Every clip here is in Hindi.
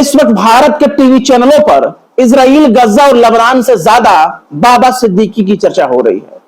इस वक्त भारत के टीवी चैनलों पर इजराइल, गजा और लेबनान से ज्यादा बाबा सिद्दीकी की चर्चा हो रही है।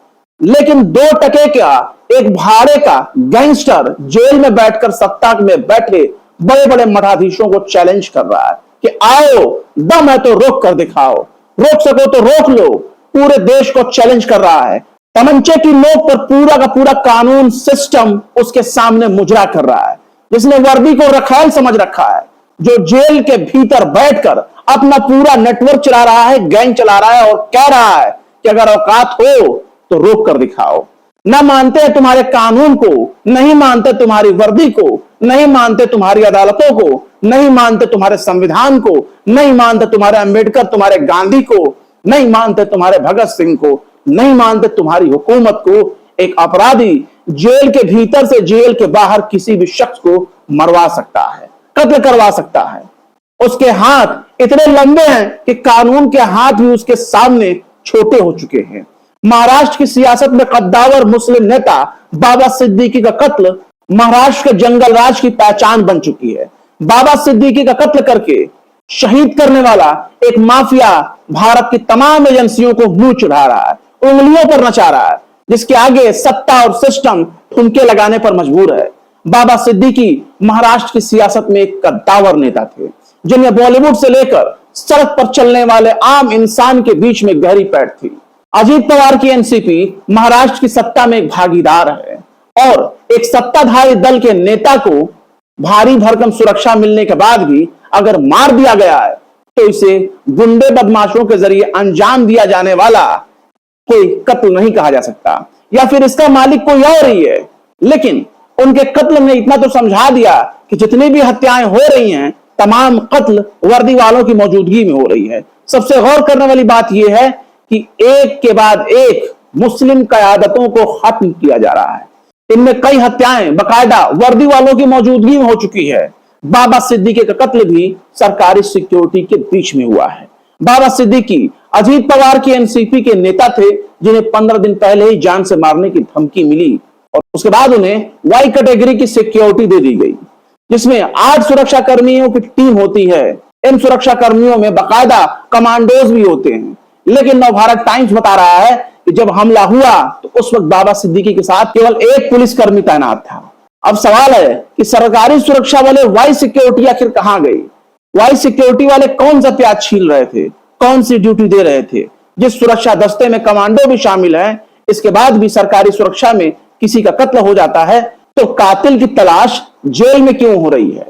लेकिन 2 टके का एक भाड़े का गैंगस्टर जेल में बैठकर सत्ता में बैठे बड़े बड़े मठाधीशों को चैलेंज कर रहा है कि आओ, दम है तो रोक कर दिखाओ, रोक सको तो रोक लो। पूरे देश को चैलेंज कर रहा है। तमंचे की नोक पर पूरा का पूरा कानून सिस्टम उसके सामने मुजरा कर रहा है। जिसने वर्दी को रखैल समझ रखा है, जो जेल के भीतर बैठकर अपना पूरा नेटवर्क चला रहा है, गैंग चला रहा है और कह रहा है कि अगर औकात हो तो रोक कर दिखाओ। न मानते हैं तुम्हारे कानून को, नहीं मानते तुम्हारी वर्दी को, नहीं मानते तुम्हारी अदालतों को, नहीं मानते तुम्हारे संविधान को, नहीं मानते तुम्हारे अंबेडकर, तुम्हारे गांधी को, नहीं मानते तुम्हारे भगत सिंह को, नहीं मानते तुम्हारी हुकूमत को। एक अपराधी जेल के भीतर से जेल के बाहर किसी भी शख्स को मरवा सकता है, कत्ल करवा सकता है। उसके हाथ इतने लंबे हैं कि कानून के हाथ भी उसके सामने छोटे हो चुके हैं। महाराष्ट्र की सियासत में कद्दावर मुस्लिम नेता बाबा सिद्दीकी का कत्ल महाराष्ट्र के जंगल राज की पहचान बन चुकी है। बाबा सिद्दीकी का कत्ल करके शहीद करने वाला एक माफिया भारत की तमाम एजेंसियों को मुंह चढ़ा रहा है, उंगलियों पर नचा रहा है, जिसके आगे सत्ता और सिस्टम ठुमके लगाने पर मजबूर है। बाबा सिद्दीकी महाराष्ट्र की सियासत में एक कद्दावर नेता थे, जिन्हें बॉलीवुड से लेकर सड़क पर चलने वाले आम इंसान के बीच में गहरी पैठ थी। अजीत पवार की एनसीपी महाराष्ट्र की सत्ता में एक भागीदार है और एक सत्ताधारी दल के नेता को भारी भरकम सुरक्षा मिलने के बाद भी अगर मार दिया गया है तो इसे गुंडे बदमाशों के जरिए अंजाम दिया जाने वाला कोई कत्ल नहीं कहा जा सकता, या फिर इसका मालिक कोई और ही है। लेकिन उनके कत्ल ने इतना तो समझा दिया कि जितनी भी हत्याएं हो रही हैं, तमाम कत्ल वर्दी वालों की मौजूदगी में हो रही है। सबसे गौर करने वाली बात यह है कि एक के बाद एक मुस्लिम क़यादतों को खत्म किया जा रहा है। इनमें कई हत्याएं बकायदा वर्दी वालों की मौजूदगी में हो चुकी है। बाबा सिद्दीकी का कत्ल भी सरकारी सिक्योरिटी के बीच में हुआ है। बाबा सिद्दीकी अजीत पवार की एनसीपी के नेता थे, जिन्हें 15 दिन पहले ही जान से मारने की धमकी मिली और उसके बाद उन्हें वाई कैटेगरी की सिक्योरिटी दे दी गई, जिसमें 8 सुरक्षा कर्मियों की टीम होती है। इन सुरक्षा कर्मियों में बाकायदा कमांडोज भी होते हैं। लेकिन नवभारत टाइम्स बता रहा है कि जब हमला हुआ तो उस वक्त बाबा सिद्दीकी के साथ केवल एक पुलिसकर्मी तैनात था। अब सवाल है कि सरकारी सुरक्षा वाले वाई सिक्योरिटी आखिर कहां गई? वाई सिक्योरिटी वाले कौन सा प्याज छील रहे थे, कौन सी ड्यूटी दे रहे थे? जिस सुरक्षा दस्ते में कमांडो भी शामिल है, इसके बाद भी सरकारी सुरक्षा में किसी का कत्ल हो जाता है तो कातिल की तलाश जेल में क्यों हो रही है?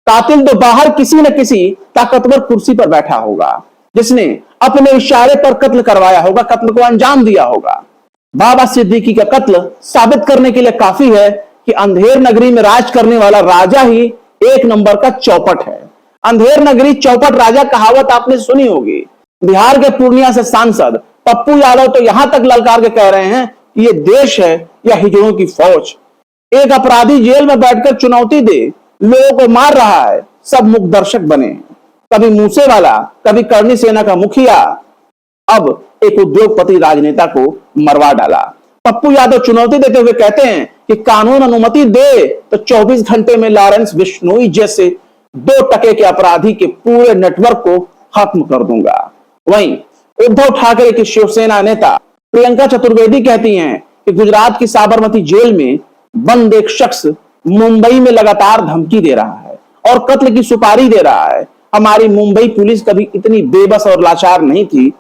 कातिल तो बाहर किसी न किसी ताकतवर कुर्सी पर बैठा होगा, जिसने अपने इशारे पर कत्ल करवाया होगा, कत्ल को अंजाम दिया होगा। बाबा सिद्दीकी का कत्ल साबित करने के लिए काफी है कि अंधेर नगरी में राज करने वाला राजा ही एक नंबर का चौपट है। अंधेर नगरी चौपट राजा कहावत आपने सुनी होगी। बिहार के पूर्णिया से सांसद पप्पू यादव तो यहां तक ललकार के कह रहे हैं कि ये देश है या हिजड़ों की फौज। एक अपराधी जेल में बैठकर चुनौती दे लोगों को मार रहा है, सब मुख दर्शक बने। कभी मूसेवाला, कभी करनी सेना का मुखिया, अब एक उद्योगपति राजनेता को मरवा डाला। पप्पू यादव चुनौती देते हुए कहते हैं कि कानून अनुमति दे तो 24 घंटे में लॉरेंस बिश्नोई जैसे 2 टके के अपराधी के पूरे नेटवर्क को खत्म कर दूंगा। वहीं उद्धव ठाकरे की शिवसेना नेता प्रियंका चतुर्वेदी कहती हैं कि गुजरात की साबरमती जेल में बंद एक शख्स मुंबई में लगातार धमकी दे रहा है और कत्ल की सुपारी दे रहा है। हमारी मुंबई पुलिस कभी इतनी बेबस और लाचार नहीं थी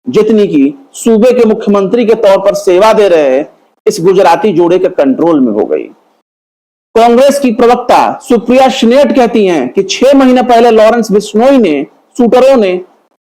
जितनी कि सूबे के मुख्यमंत्री के तौर पर सेवा दे रहे इस गुजराती जोड़े के कंट्रोल में हो गई। कांग्रेस की प्रवक्ता सुप्रिया श्नेट कहती हैं कि 6 महीने पहले लॉरेंस बिश्नोई ने शूटरों ने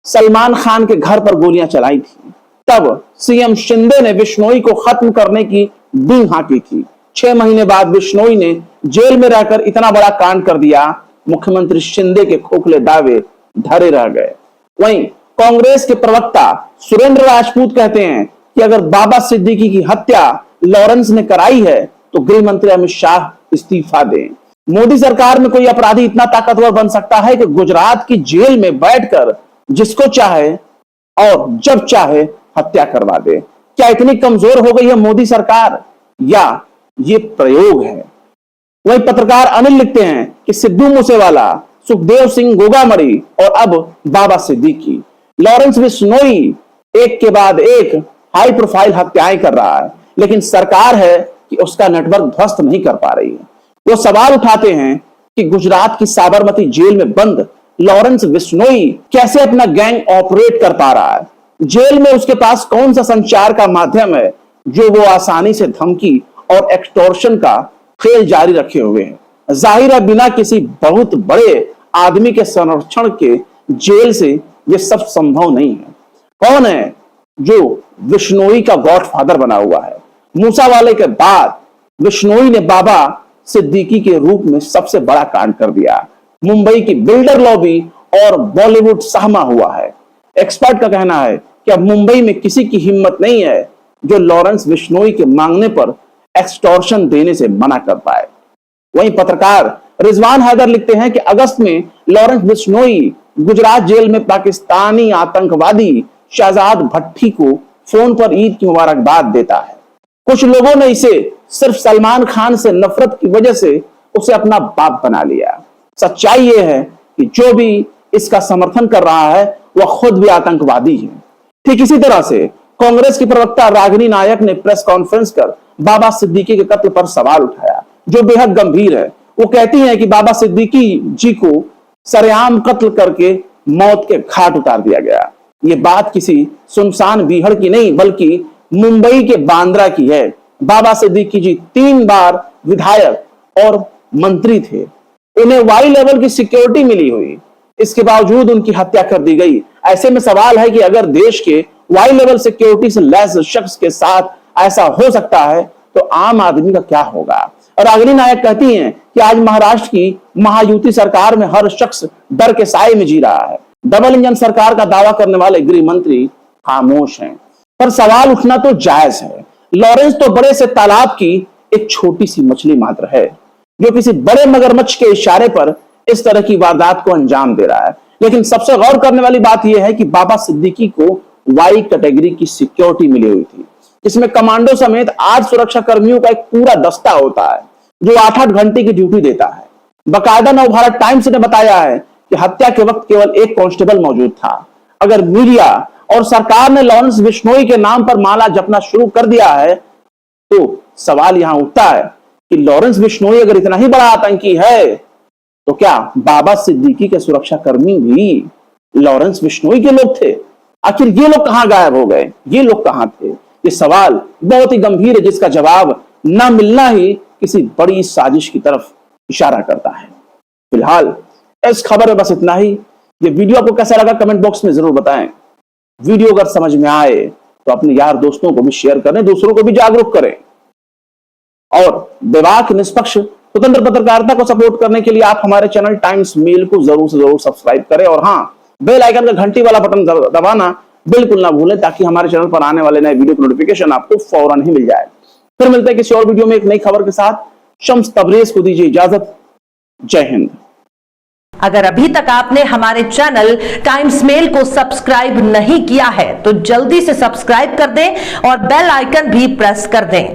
सलमान खान के घर पर गोलियां चलाई थी। तब सीएम शिंदे ने बिश्नोई को खत्म करने की डींग हाँकी थी। 6 महीने बाद बिश्नोई ने जेल में रहकर इतना बड़ा कांड कर दिया, मुख्यमंत्री शिंदे के खोखले दावे धरे रह गए। वहीं कांग्रेस के प्रवक्ता सुरेंद्र राजपूत कहते हैं कि अगर बाबा सिद्दीकी की हत्या लॉरेंस ने कराई है तो गृह मंत्री अमित शाह इस्तीफा दें। मोदी सरकार में कोई अपराधी इतना ताकतवर बन सकता है कि गुजरात की जेल में बैठकर जिसको चाहे और जब चाहे हत्या करवा दे? क्या इतनी कमजोर हो गई है मोदी सरकार, या ये प्रयोग है? वही पत्रकार अनिल लिखते हैं कि सिद्धू मूसेवाला सुखदेव सिंह गोगामरी और अब बाबा सिद्दीकी। लॉरेंस बिश्नोई एक के बाद एक हाई प्रोफाइल हत्याएं कर रहा है, लेकिन सरकार है कि उसका नेटवर्क ध्वस्त नहीं कर पा रही है। वो सवाल उठाते हैं कि गुजरात की साबरमती जेल में बंद लॉरेंस बिश्नोई कैसे अपना गैंग ऑपरेट कर पा रहा है। जेल में उसके पास कौन सा संचार का माध्यम है जो वो आसानी से धमकी और एक्सटॉर्शन का खेल जारी रखे हुए हैं। जाहिर है बिना किसी बहुत बड़े आदमी के संरक्षण के जेल से ये सब संभव नहीं है। कौन है जो बिश्नोई का गॉडफादर बना हुआ है? मूसावाले के बाद बिश्नोई ने बाबा सिद्दीकी के रूप में सबसे बड़ा कांड कर दिया। मुंबई की बिल्डर लॉबी और बॉलीवुड सहमा हुआ है। एक्सपर्ट का कहना है कि अब मुंबई में किसी की हिम्मत नहीं है जो लॉरेंस बिश्नोई के मांगने पर एक्सटॉर्शन देने से मना कर पाए। वहीं पत्रकार रिजवान हैदर लिखते हैं कि अगस्त में लॉरेंस बिश्नोई गुजरात जेल में पाकिस्तानी आतंकवादी शहजाद भट्टी को फोन पर ईद की मुबारकबाद देता है। कुछ लोगों ने इसे सिर्फ सलमान खान से नफरत की वजह से उसे अपना बाप बना लिया। सच्चाई यह है कि जो भी इसका समर्थन कर रहा है वह खुद भी आतंकवादी है। ठीक इसी तरह से कांग्रेस की प्रवक्ता रागिनी नायक ने प्रेस कॉन्फ्रेंस कर बाबा सिद्दीकी के कत्ल पर सवाल उठाया जो बेहद गंभीर है। वो कहती हैं कि बाबा सिद्दीकी जी को सरेआम कत्ल करके मौत के घाट उतार दिया गया। ये बात किसी सुनसान बीहड़ की नहीं बल्कि मुंबई के बांद्रा की है। बाबा सिद्दीकी जी 3 बार विधायक और मंत्री थे। उन्हें वाई लेवल की सिक्योरिटी मिली हुई, इसके बावजूद उनकी हत्या कर दी गई। ऐसे में सवाल है कि अगर देश के वाई लेवल सिक्योरिटी से लैस शख्स के साथ ऐसा हो सकता है तो आम आदमी का क्या होगा। और रागिनी नायक कहती हैं कि आज महाराष्ट्र की महायुति सरकार में हर शख्स डर के साए में जी रहा है। डबल इंजन सरकार का दावा करने वाले गृह मंत्री खामोश हैं। पर सवाल उठना तो जायज है। लॉरेंस तो बड़े से तालाब की एक छोटी सी मछली मात्र है जो किसी बड़े मगरमच्छ के इशारे पर इस तरह की वारदात को अंजाम दे रहा है। लेकिन सबसे गौर करने वाली बात यह है कि बाबा सिद्दीकी को वाई कैटेगरी की सिक्योरिटी मिली हुई थी, जिसमें कमांडो समेत 8 सुरक्षा कर्मियों का एक पूरा दस्ता होता है जो 8-8 घंटे की ड्यूटी देता है। बाकायदा नवभारत टाइम्स ने बताया है कि हत्या के वक्त केवल एक कांस्टेबल मौजूद था। अगर मीडिया और सरकार ने लॉरेंस बिश्नोई के नाम पर माला जपना शुरू कर दिया है तो सवाल यहां उठता है कि लॉरेंस बिश्नोई अगर इतना ही बड़ा आतंकी है तो क्या बाबा सिद्दीकी के सुरक्षा कर्मी भी लॉरेंस बिश्नोई के लोग थे? आखिर ये लोग कहां गायब हो गए? ये लोग कहां थे? ये सवाल बहुत ही गंभीर है जिसका जवाब न मिलना ही किसी बड़ी साजिश की तरफ इशारा करता है। फिलहाल इस खबर में बस इतना ही। ये वीडियो आपको कैसा लगा कमेंट बॉक्स में जरूर बताएं। वीडियो अगर समझ में आए तो अपने यार दोस्तों को भी शेयर करें, दूसरों को भी जागरूक करें। और बेबाक निष्पक्ष स्वतंत्र पत्रकारिता को सपोर्ट करने के लिए आप हमारे चैनल टाइम्स मेल को जरूर से जरूर सब्सक्राइब करें और हाँ, बेल आइकन का घंटी वाला बटन दबाना बिल्कुल ना भूलें ताकि हमारे चैनल पर आने वाले नए वीडियो की नोटिफिकेशन आपको फौरन ही मिल जाए। फिर मिलते हैं किसी और वीडियो में एक नई खबर के साथ। शम्स तबरेज को दीजिए इजाजत। जय हिंद। अगर अभी तक आपने हमारे चैनल टाइम्स मेल को सब्सक्राइब नहीं किया है तो जल्दी से सब्सक्राइब कर दें और बेल आइकन भी प्रेस कर दें।